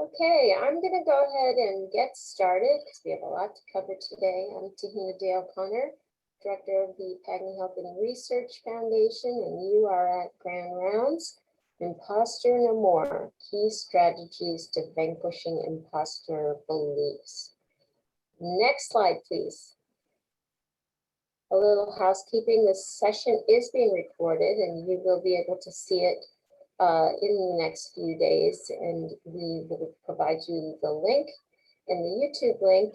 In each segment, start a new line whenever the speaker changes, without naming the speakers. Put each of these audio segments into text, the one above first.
Okay, I'm going to go ahead and get started because we have a lot to cover today. I'm Tahina Dale Connor, Director of the Pagney Health and Research Foundation, and you are at Grand Rounds, Imposter No More, Key Strategies to Vanquishing Imposter Beliefs. Next slide, please. A little housekeeping. This session is being recorded and you will be able to see it in the next few days, and we will provide you the link and the YouTube link,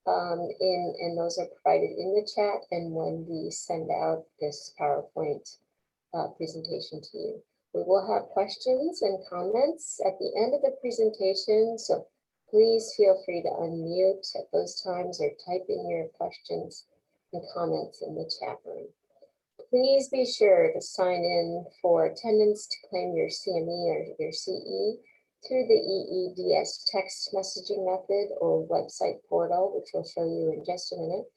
and those are provided in the chat and when we send out this PowerPoint presentation to you. We will have questions and comments at the end of the presentation, so please feel free to unmute at those times or type in your questions and comments in the chat room. Please be sure to sign in for attendance to claim your CME or your CE through the EEDS text messaging method or website portal, which we'll show you in just a minute.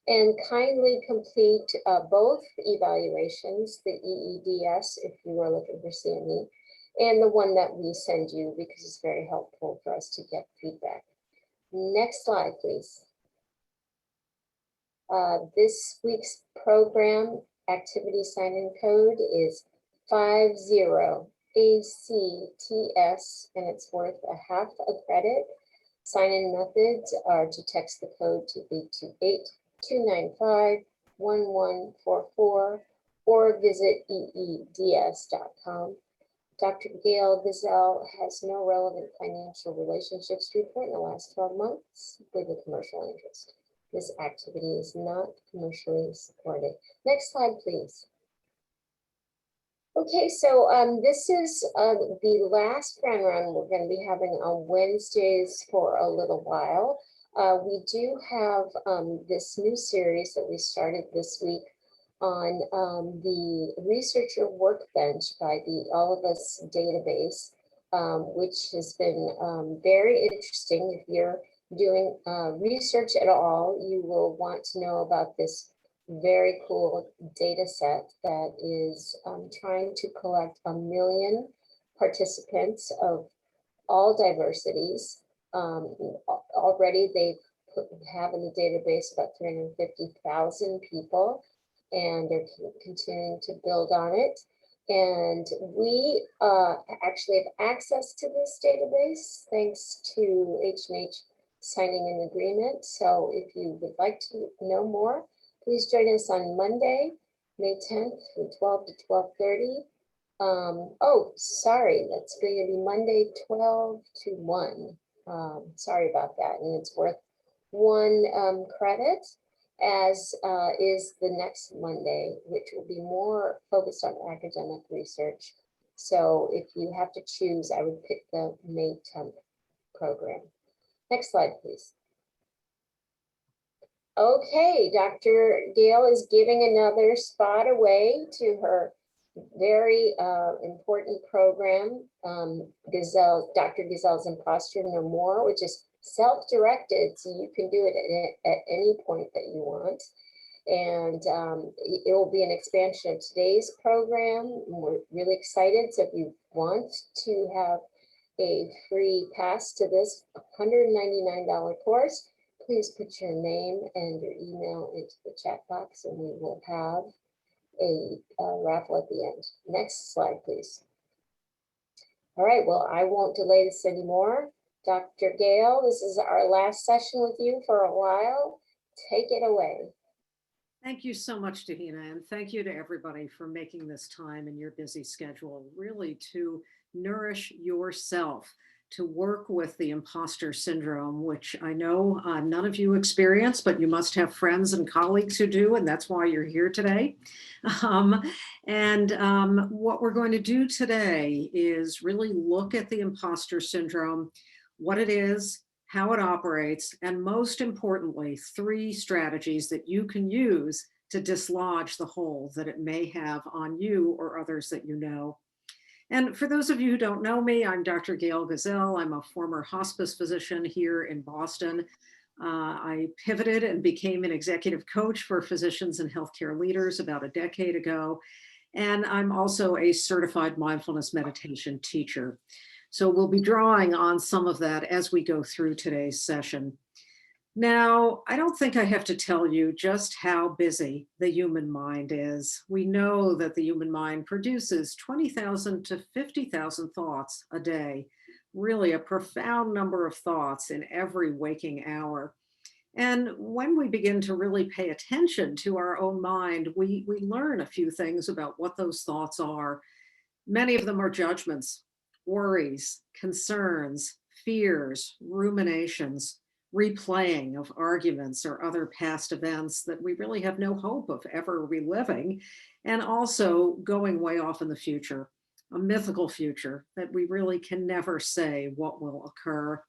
And kindly complete both evaluations, the EEDS if you are looking for CME, and the one that we send you because it's very helpful for us to get feedback. Next slide, please. This week's program activity sign-in code is 50ACTS, and it's worth ½ a credit. Sign-in methods are to text the code to 828-295-1144 or visit eeds.com. Dr. Gail Gazelle has no relevant financial relationships to report in the last 12 months with a commercial interest. This activity is not commercially supported. Next slide, please. Okay, so this is the last Grand Round we're going to be having on Wednesdays for a little while. We do have this new series that we started this week on the Researcher Workbench by the All of Us database, which has been very interesting. If you're doing research at all, you will want to know about this very cool data set that is trying to collect 1 million participants of all diversities. Already they have in the database about 350,000 people, and they're continuing to build on it. And we actually have access to this database thanks to H&H signing an agreement. So if you would like to know more, please join us on Monday, May 10th from 12 to 12:30. Oh, sorry, that's going to be Monday 12 to 1. Sorry about that. And it's worth 1 credit, as is the next Monday, which will be more focused on academic research. So if you have to choose, I would pick the May 10th program. Next slide, please. Okay, Dr. Gail is giving another spot away to her very important program, Dr. Gazelle's Imposter No More, which is self-directed, so you can do it at any point that you want. And it will be an expansion of today's program. We're really excited. So if you want to have a free pass to this $199 course, please put your name and your email into the chat box and we will have a raffle at the end. Next slide, please. All right, well, I won't delay this anymore. Dr. Gail, this is our last session with you for a while. Take it away.
Thank you so much, Tahina, and thank you to everybody for making this time in your busy schedule, really to nourish yourself, to work with the imposter syndrome, which I know none of you experience, but you must have friends and colleagues who do, and that's why you're here today. What we're going to do today is really look at the imposter syndrome, what it is, how it operates, and most importantly, 3 strategies that you can use to dislodge the hold that it may have on you or others that you know. And for those of you who don't know me, I'm Dr. Gail Gazelle. I'm a former hospice physician here in Boston. I pivoted and became an executive coach for physicians and healthcare leaders about a decade ago. And I'm also a certified mindfulness meditation teacher. So we'll be drawing on some of that as we go through today's session. Now, I don't think I have to tell you just how busy the human mind is. We know that the human mind produces 20,000 to 50,000 thoughts a day, really a profound number of thoughts in every waking hour. And when we begin to really pay attention to our own mind, we learn a few things about what those thoughts are. Many of them are judgments, worries, concerns, fears, ruminations, replaying of arguments or other past events that we really have no hope of ever reliving, and also going way off in the future, a mythical future that we really can never say what will occur.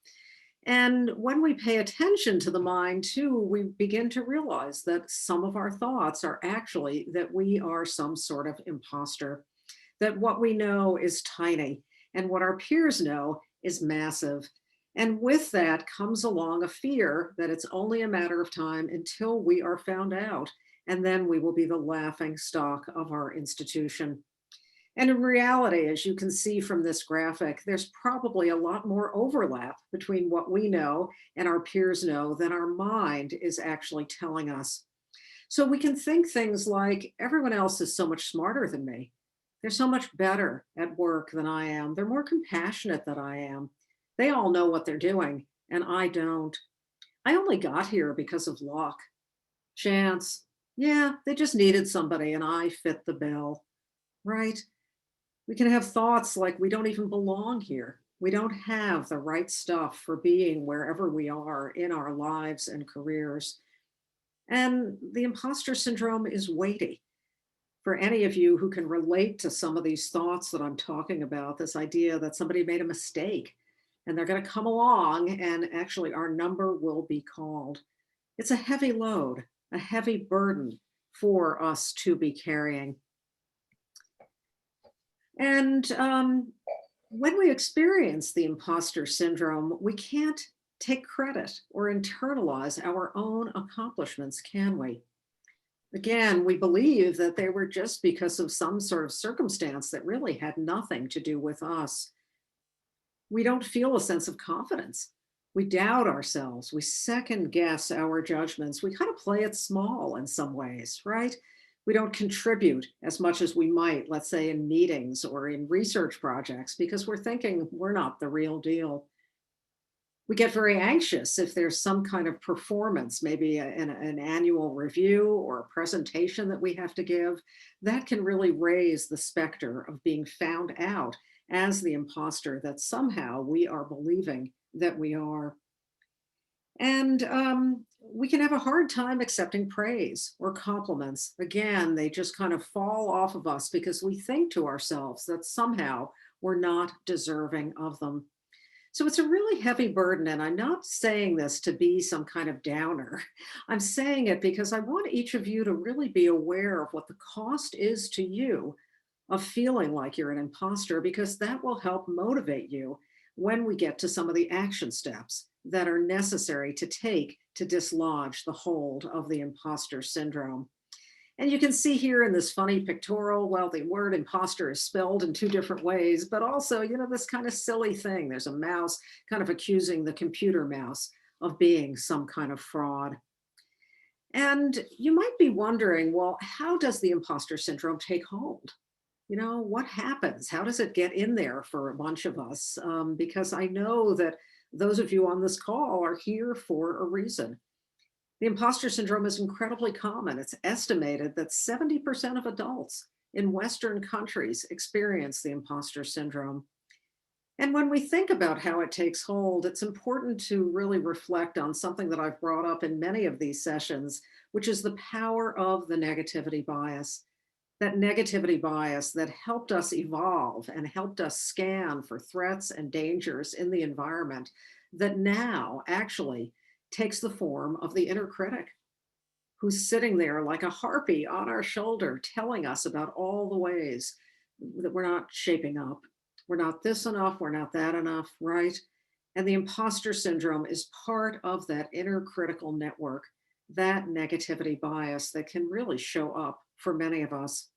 And when we pay attention to the mind too, we begin to realize that some of our thoughts are actually that we are some sort of imposter, that what we know is tiny and what our peers know is massive. And with that comes along a fear that it's only a matter of time until we are found out. And then we will be the laughing stock of our institution. And in reality, as you can see from this graphic, there's probably a lot more overlap between what we know and our peers know than our mind is actually telling us. So we can think things like, everyone else is so much smarter than me. They're so much better at work than I am. They're more compassionate than I am. They all know what they're doing, and I don't. I only got here because of luck, chance. Yeah, they just needed somebody, and I fit the bill, right? We can have thoughts like we don't even belong here. We don't have the right stuff for being wherever we are in our lives and careers. And the imposter syndrome is weighty. For any of you who can relate to some of these thoughts that I'm talking about, this idea that somebody made a mistake and they're going to come along and actually our number will be called. It's a heavy load, a heavy burden for us to be carrying. And when we experience the imposter syndrome, we can't take credit or internalize our own accomplishments, can we? Again, we believe that they were just because of some sort of circumstance that really had nothing to do with us. We don't feel a sense of confidence. We doubt ourselves. We second guess our judgments. We kind of play it small in some ways, right? We don't contribute as much as we might, let's say in meetings or in research projects, because we're thinking we're not the real deal. We get very anxious if there's some kind of performance, maybe an annual review or a presentation that we have to give. That can really raise the specter of being found out as the imposter that somehow we are believing that we are. And we can have a hard time accepting praise or compliments. Again, they just kind of fall off of us because we think to ourselves that somehow we're not deserving of them. So it's a really heavy burden. And I'm not saying this to be some kind of downer. I'm saying it because I want each of you to really be aware of what the cost is to you of feeling like you're an imposter, because that will help motivate you when we get to some of the action steps that are necessary to take to dislodge the hold of the imposter syndrome. And you can see here in this funny pictorial, well, the word imposter is spelled in two different ways, but also, this kind of silly thing. There's a mouse kind of accusing the computer mouse of being some kind of fraud. And you might be wondering, well, how does the imposter syndrome take hold? What happens? How does it get in there for a bunch of us? Because I know that those of you on this call are here for a reason. The imposter syndrome is incredibly common. It's estimated that 70% of adults in Western countries experience the imposter syndrome. And when we think about how it takes hold, it's important to really reflect on something that I've brought up in many of these sessions, which is the power of the negativity bias. That negativity bias that helped us evolve and helped us scan for threats and dangers in the environment, that now actually takes the form of the inner critic who's sitting there like a harpy on our shoulder, telling us about all the ways that we're not shaping up. We're not this enough, we're not that enough, right? And the imposter syndrome is part of that inner critical network, that negativity bias that can really show up for many of us.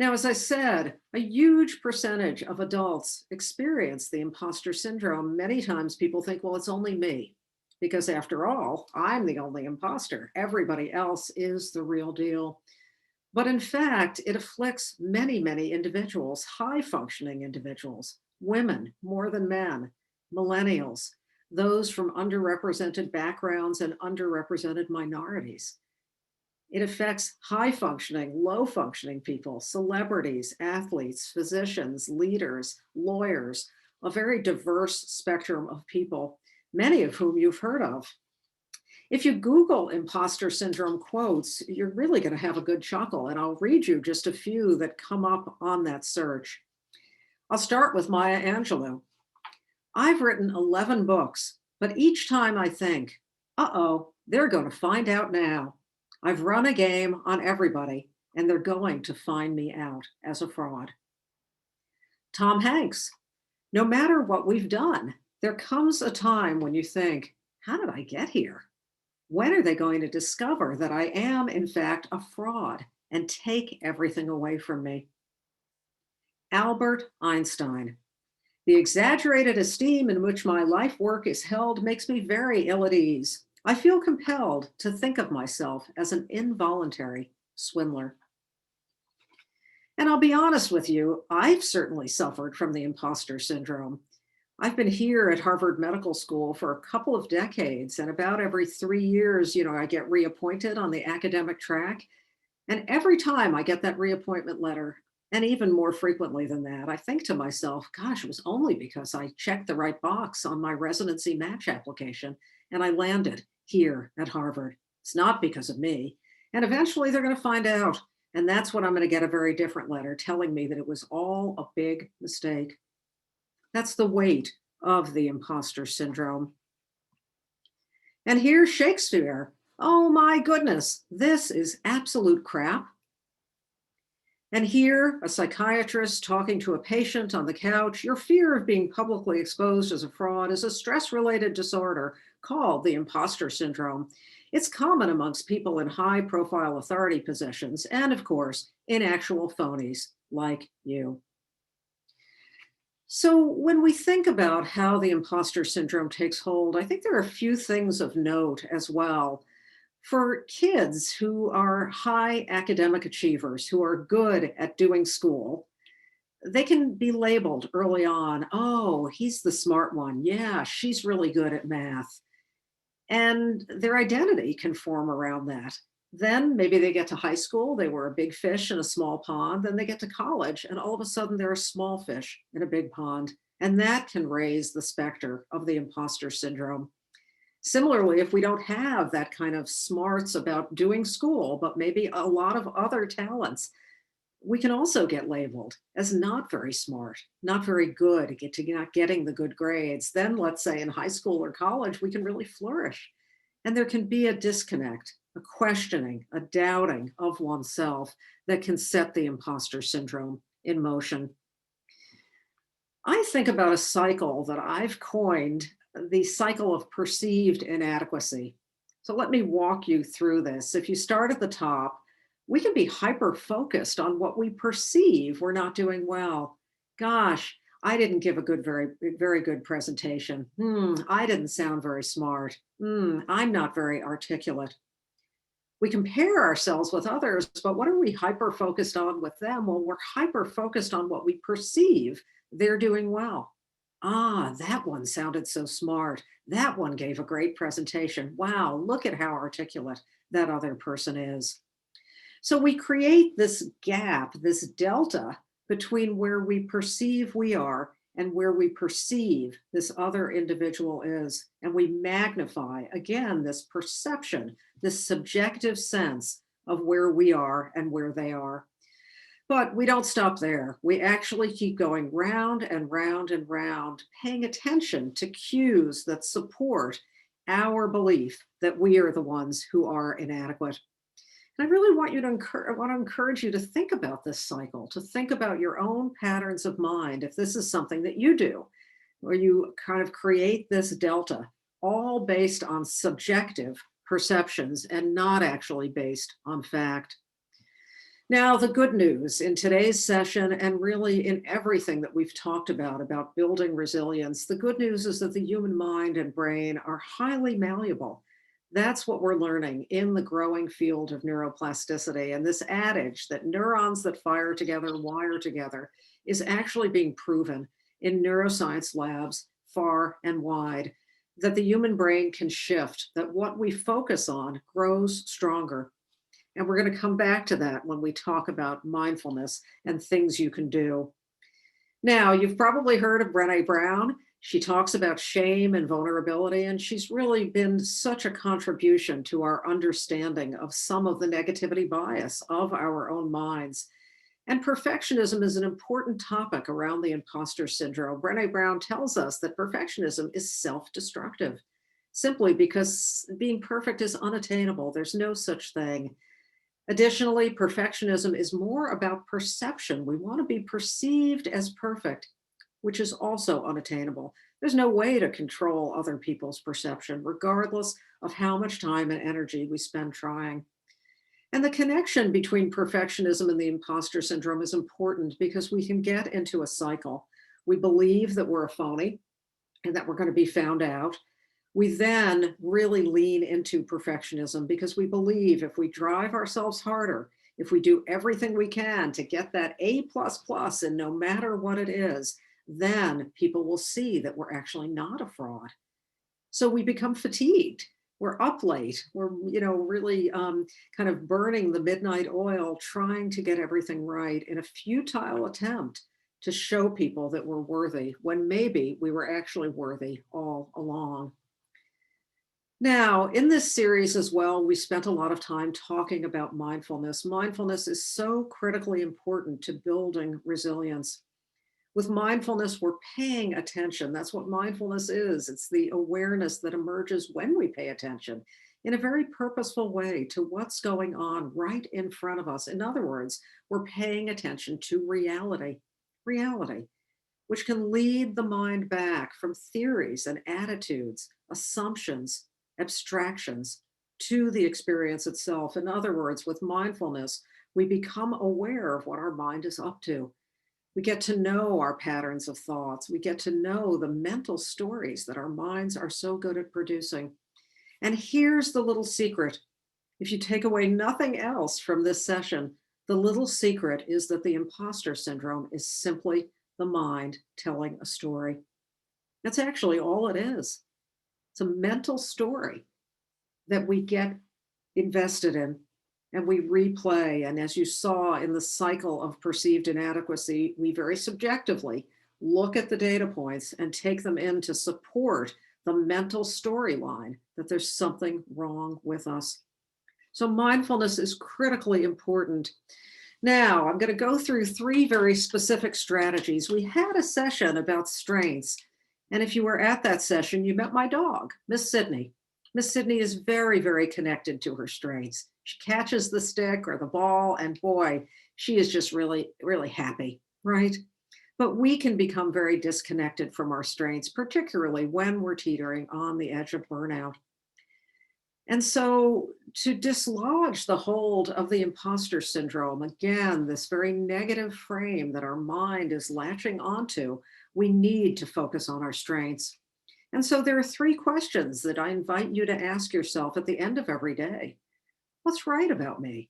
Now, as I said, a huge percentage of adults experience the imposter syndrome. Many times people think, well, it's only me, because after all, I'm the only imposter. Everybody else is the real deal. But in fact, it afflicts many, many individuals, high functioning individuals, women more than men, millennials, those from underrepresented backgrounds and underrepresented minorities. It affects high functioning, low functioning people, celebrities, athletes, physicians, leaders, lawyers, a very diverse spectrum of people, many of whom you've heard of. If you Google imposter syndrome quotes, you're really going to have a good chuckle. And I'll read you just a few that come up on that search. I'll start with Maya Angelou. I've written 11 books, but each time I think, uh-oh, they're going to find out now. I've run a game on everybody, and they're going to find me out as a fraud. Tom Hanks, no matter what we've done, there comes a time when you think, how did I get here? When are they going to discover that I am, in fact, a fraud and take everything away from me? Albert Einstein. The exaggerated esteem in which my life work is held makes me very ill at ease. I feel compelled to think of myself as an involuntary swindler. And I'll be honest with you, I've certainly suffered from the imposter syndrome. I've been here at Harvard Medical School for a couple of decades, and about every 3 years, I get reappointed on the academic track. And every time I get that reappointment letter, and even more frequently than that, I think to myself, gosh, it was only because I checked the right box on my residency match application and I landed here at Harvard. It's not because of me. And eventually they're going to find out. And that's when I'm going to get a very different letter telling me that it was all a big mistake. That's the weight of the imposter syndrome. And here's Shakespeare. Oh my goodness, this is absolute crap. And here, a psychiatrist talking to a patient on the couch. Your fear of being publicly exposed as a fraud is a stress-related disorder called the imposter syndrome. It's common amongst people in high-profile authority positions and, of course, in actual phonies like you. So when we think about how the imposter syndrome takes hold, I think there are a few things of note as well. For kids who are high academic achievers, who are good at doing school, they can be labeled early on. Oh, he's the smart one. Yeah, she's really good at math. And their identity can form around that. Then maybe they get to high school, they were a big fish in a small pond. Then they get to college, and all of a sudden they're a small fish in a big pond. And that can raise the specter of the imposter syndrome. Similarly, if we don't have that kind of smarts about doing school, but maybe a lot of other talents, we can also get labeled as not very smart, not very good, not getting the good grades. Then let's say in high school or college, we can really flourish. And there can be a disconnect, a questioning, a doubting of oneself that can set the imposter syndrome in motion. I think about a cycle that I've coined, the cycle of perceived inadequacy. So let me walk you through this. If you start at the top, we can be hyper focused on what we perceive we're not doing well. Gosh, I didn't give a very good presentation. I didn't sound very smart. I'm not very articulate. We compare ourselves with others, but what are we hyper focused on with them? Well, we're hyper focused on what we perceive they're doing well. Ah, that one sounded so smart. That one gave a great presentation. Wow, look at how articulate that other person is. So we create this gap, this delta between where we perceive we are and where we perceive this other individual is. And we magnify, again, this perception, this subjective sense of where we are and where they are. But we don't stop there. We actually keep going round and round and round, paying attention to cues that support our belief that we are the ones who are inadequate. And I really want to encourage you to think about this cycle, to think about your own patterns of mind. If this is something that you do, where you kind of create this delta, all based on subjective perceptions and not actually based on fact. Now, the good news in today's session, and really in everything that we've talked about building resilience, the good news is that the human mind and brain are highly malleable. That's what we're learning in the growing field of neuroplasticity. And this adage that neurons that fire together wire together is actually being proven in neuroscience labs far and wide, that the human brain can shift, that what we focus on grows stronger. And we're going to come back to that when we talk about mindfulness and things you can do. Now, you've probably heard of Brené Brown. She talks about shame and vulnerability, and she's really been such a contribution to our understanding of some of the negativity bias of our own minds. And perfectionism is an important topic around the imposter syndrome. Brené Brown tells us that perfectionism is self destructive, simply because being perfect is unattainable. There's no such thing. Additionally, perfectionism is more about perception. We want to be perceived as perfect, which is also unattainable. There's no way to control other people's perception, regardless of how much time and energy we spend trying. And the connection between perfectionism and the imposter syndrome is important because we can get into a cycle. We believe that we're a phony and that we're going to be found out. We then really lean into perfectionism because we believe if we drive ourselves harder, if we do everything we can to get that A++, and no matter what it is, then people will see that we're actually not a fraud. So we become fatigued. We're up late. We're, really kind of burning the midnight oil, trying to get everything right in a futile attempt to show people that we're worthy when maybe we were actually worthy all along. Now, in this series as well, we spent a lot of time talking about mindfulness. Mindfulness is so critically important to building resilience. With mindfulness, we're paying attention. That's what mindfulness is. It's the awareness that emerges when we pay attention in a very purposeful way to what's going on right in front of us. In other words, we're paying attention to reality, which can lead the mind back from theories and attitudes, assumptions, abstractions to the experience itself. In other words, with mindfulness, we become aware of what our mind is up to. We get to know our patterns of thoughts. We get to know the mental stories that our minds are so good at producing. And here's the little secret. If you take away nothing else from this session, the little secret is that the imposter syndrome is simply the mind telling a story. That's actually all it is. It's a mental story that we get invested in and we replay. And as you saw in the cycle of perceived inadequacy, we very subjectively look at the data points and take them in to support the mental storyline that there's something wrong with us. So mindfulness is critically important. Now, I'm going to go through 3 very specific strategies. We had a session about strengths. And if you were at that session, you met my dog, Miss Sydney. Miss Sydney is very, very connected to her strengths. She catches the stick or the ball, and boy, she is just really, really happy, right? But we can become very disconnected from our strengths, particularly when we're teetering on the edge of burnout. And so, to dislodge the hold of the imposter syndrome, again, this very negative frame that our mind is latching onto, we need to focus on our strengths. And so, there are 3 questions that I invite you to ask yourself at the end of every day. What's right about me?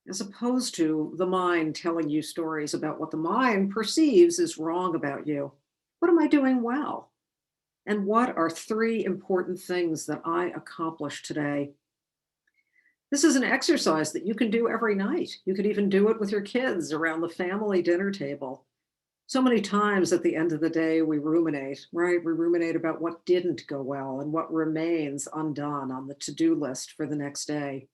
As opposed to the mind telling you stories about what the mind perceives is wrong about you. What am I doing well? And what are 3 important things that I accomplished today? This is an exercise that you can do every night. You could even do it with your kids around the family dinner table. So many times at the end of the day, we ruminate, right? We ruminate about what didn't go well and what remains undone on the to-do list for the next day.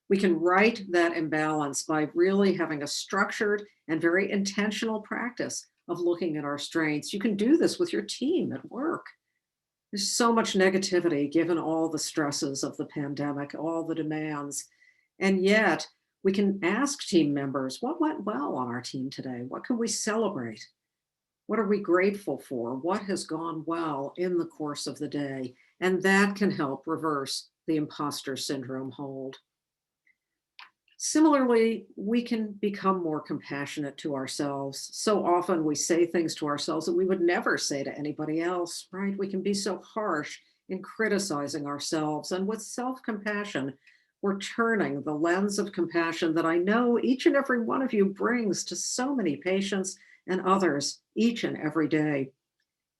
We can right that imbalance by really having a structured and very intentional practice of looking at our strengths. You can do this with your team at work. There's so much negativity given all the stresses of the pandemic, all the demands. And yet, we can ask team members, what went well on our team today? What can we celebrate? What are we grateful for? What has gone well in the course of the day? And that can help reverse the imposter syndrome hold. Similarly, we can become more compassionate to ourselves. So often we say things to ourselves that we would never say to anybody else, right? We can be so harsh in criticizing ourselves. And with self compassion, we're turning the lens of compassion that I know each and every one of you brings to so many patients and others each and every day.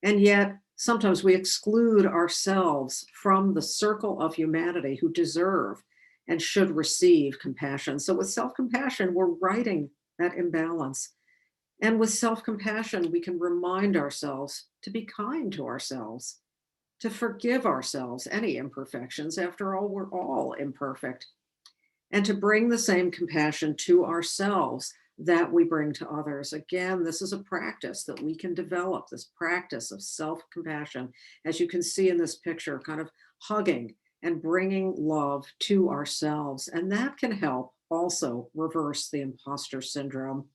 And yet, sometimes we exclude ourselves from the circle of humanity who deserve and should receive compassion. So, with self compassion, we're righting that imbalance. And with self compassion, we can remind ourselves to be kind to ourselves, to forgive ourselves any imperfections. After all, we're all imperfect, and to bring the same compassion to ourselves that we bring to others. Again, this is a practice that we can develop, this practice of self compassion, as you can see in this picture, kind of hugging and bringing love to ourselves. And that can help also reverse the imposter syndrome.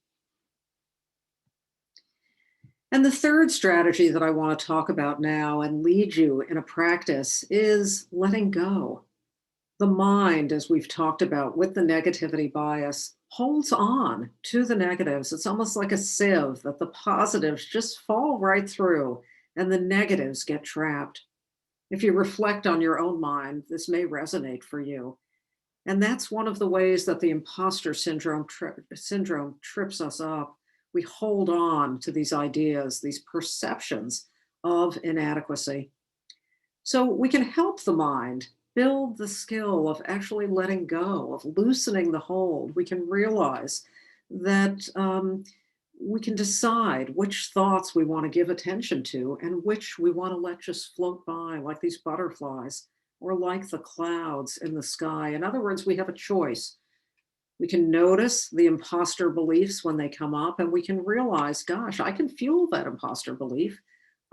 And the third strategy that I want to talk about now and lead you in a practice is letting go. The mind, as we've talked about with the negativity bias, holds on to the negatives. It's almost like a sieve that the positives just fall right through and the negatives get trapped. If you reflect on your own mind, this may resonate for you. And that's one of the ways that the imposter syndrome trips us up. We hold on to these ideas, these perceptions of inadequacy. So we can help the mind build the skill of actually letting go, of loosening the hold. We can realize that we can decide which thoughts we want to give attention to and which we want to let just float by, like these butterflies or like the clouds in the sky. In other words, we have a choice. We can notice the imposter beliefs when they come up, and we can realize, gosh, I can fuel that imposter belief.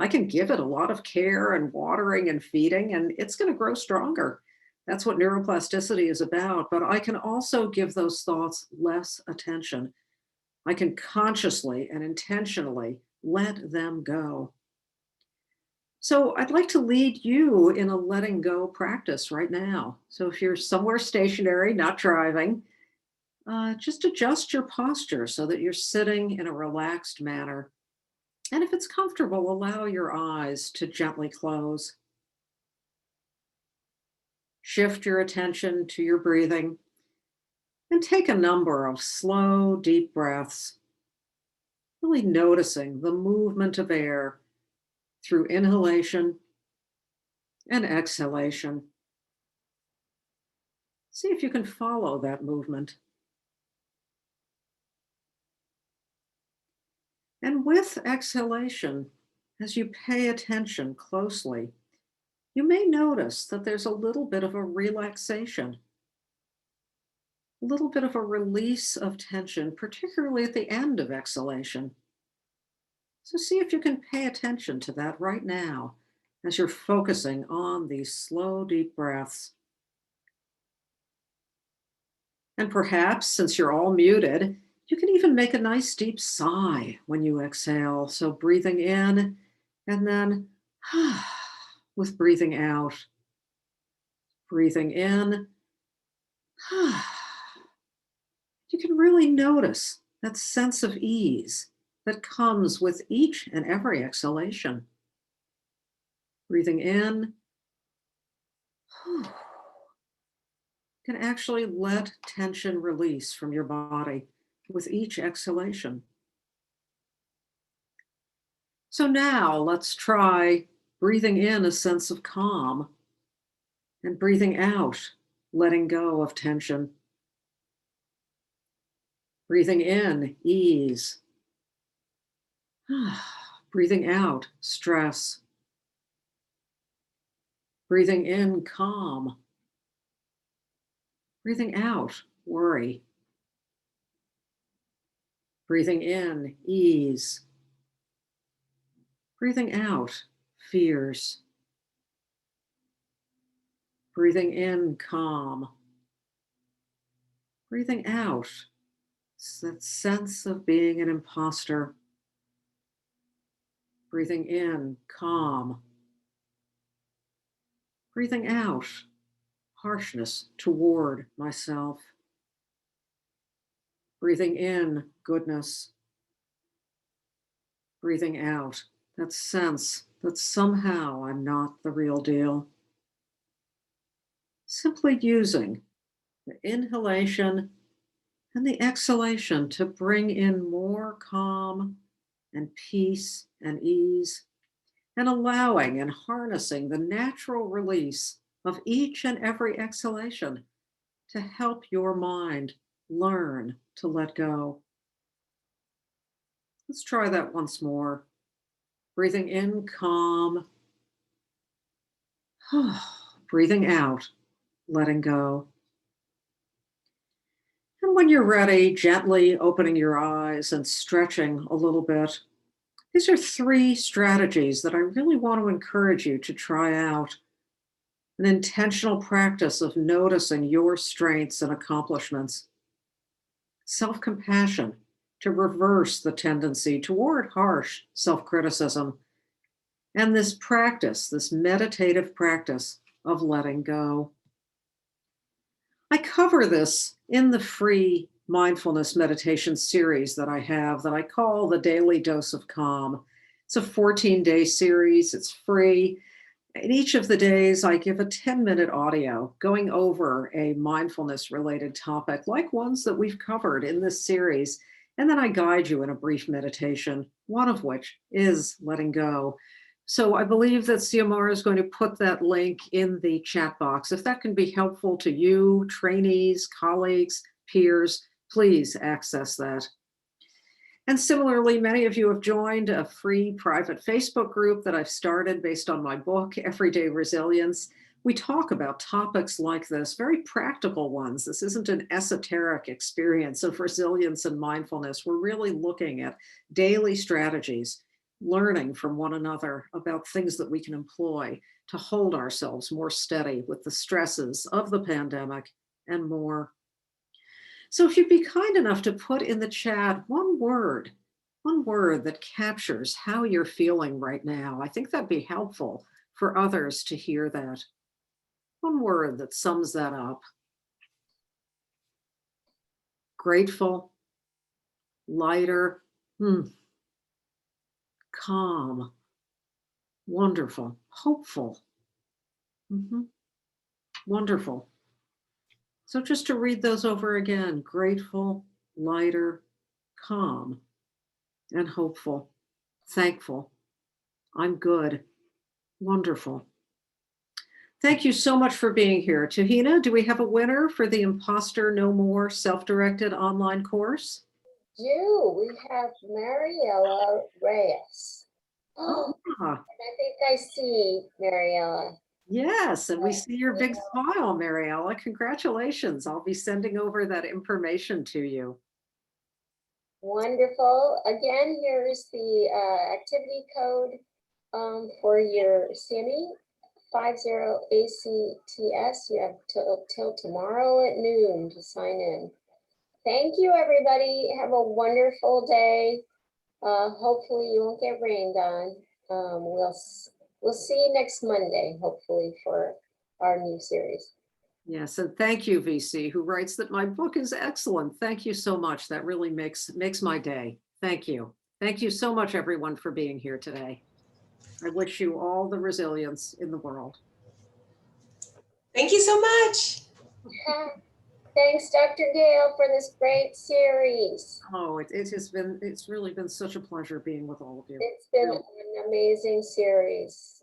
I can give it a lot of care and watering and feeding, and it's going to grow stronger. That's what neuroplasticity is about. But I can also give those thoughts less attention. I can consciously and intentionally let them go. So I'd like to lead you in a letting go practice right now. So if you're somewhere stationary, not driving, just adjust your posture so that you're sitting in a relaxed manner. And if it's comfortable, allow your eyes to gently close. Shift your attention to your breathing and take a number of slow, deep breaths, really noticing the movement of air through inhalation and exhalation. See if you can follow that movement. And with exhalation, as you pay attention closely, you may notice that there's a little bit of a relaxation, a little bit of a release of tension, particularly at the end of exhalation. So see if you can pay attention to that right now as you're focusing on these slow, deep breaths. And perhaps, since you're all muted, you can even make a nice deep sigh when you exhale. So breathing in and then with breathing out, breathing in. You can really notice that sense of ease that comes with each and every exhalation. Breathing in can actually let tension release from your body with each exhalation. So now let's try breathing in a sense of calm and breathing out, letting go of tension. Breathing in, ease. Breathing out, stress. Breathing in, calm. Breathing out, worry. Breathing in, ease. Breathing out, fears. Breathing in, calm. Breathing out, that sense of being an imposter. Breathing in, calm. Breathing out, harshness toward myself. Breathing in, goodness. Breathing out, that sense that somehow I'm not the real deal. Simply using the inhalation and the exhalation to bring in more calm and peace and ease, and allowing and harnessing the natural release of each and every exhalation to help your mind learn to let go. Let's try that once more. Breathing in, calm. Breathing out, letting go. And when you're ready, gently opening your eyes and stretching a little bit. These are 3 strategies that I really want to encourage you to try out. An intentional practice of noticing your strengths and accomplishments. Self-compassion to reverse the tendency toward harsh self-criticism. And this practice, this meditative practice of letting go. I cover this in the free mindfulness meditation series that I have that I call the Daily Dose of Calm. It's a 14-day series. It's free. In each of the days, I give a 10-minute audio going over a mindfulness related topic like ones that we've covered in this series. And then I guide you in a brief meditation, one of which is letting go. So I believe that Xiomara is going to put that link in the chat box. If that can be helpful to you, trainees, colleagues, peers, please access that. And similarly, many of you have joined a free private Facebook group that I've started based on my book, Everyday Resilience. We talk about topics like this, very practical ones. This isn't an esoteric experience of resilience and mindfulness. We're really looking at daily strategies, learning from one another about things that we can employ to hold ourselves more steady with the stresses of the pandemic and more. So if you'd be kind enough to put in the chat one word that captures how you're feeling right now, I think that'd be helpful for others to hear that. One word that sums that up. Grateful, lighter, calm, wonderful, hopeful, wonderful. So just to read those over again, grateful, lighter, calm, and hopeful, thankful, I'm good, wonderful. Thank you so much for being here. Tuhina, do we have a winner for the Imposter No More self-directed online course?
We have Mariella Reyes. Oh,
Ah,
and I think I see Mariella.
yes, and we see your big smile, Mariella. Congratulations. I'll be sending over that information to you.
Wonderful. Again, here's the activity code for your CME 50 ACTS. You have till tomorrow at noon to sign in. Thank you, everybody. Have a wonderful day. Hopefully you won't get rained on. We'll see you next Monday, hopefully, for our new series.
Yes, and thank you, VC, who writes that my book is excellent. Thank you so much. That really makes my day. Thank you. Thank you so much, everyone, for being here today. I wish you all the resilience in the world.
Thank you so much.
Thanks, Dr. Gale, for this great series.
Oh, it's really been such a pleasure being with all of you.
It's been an amazing series.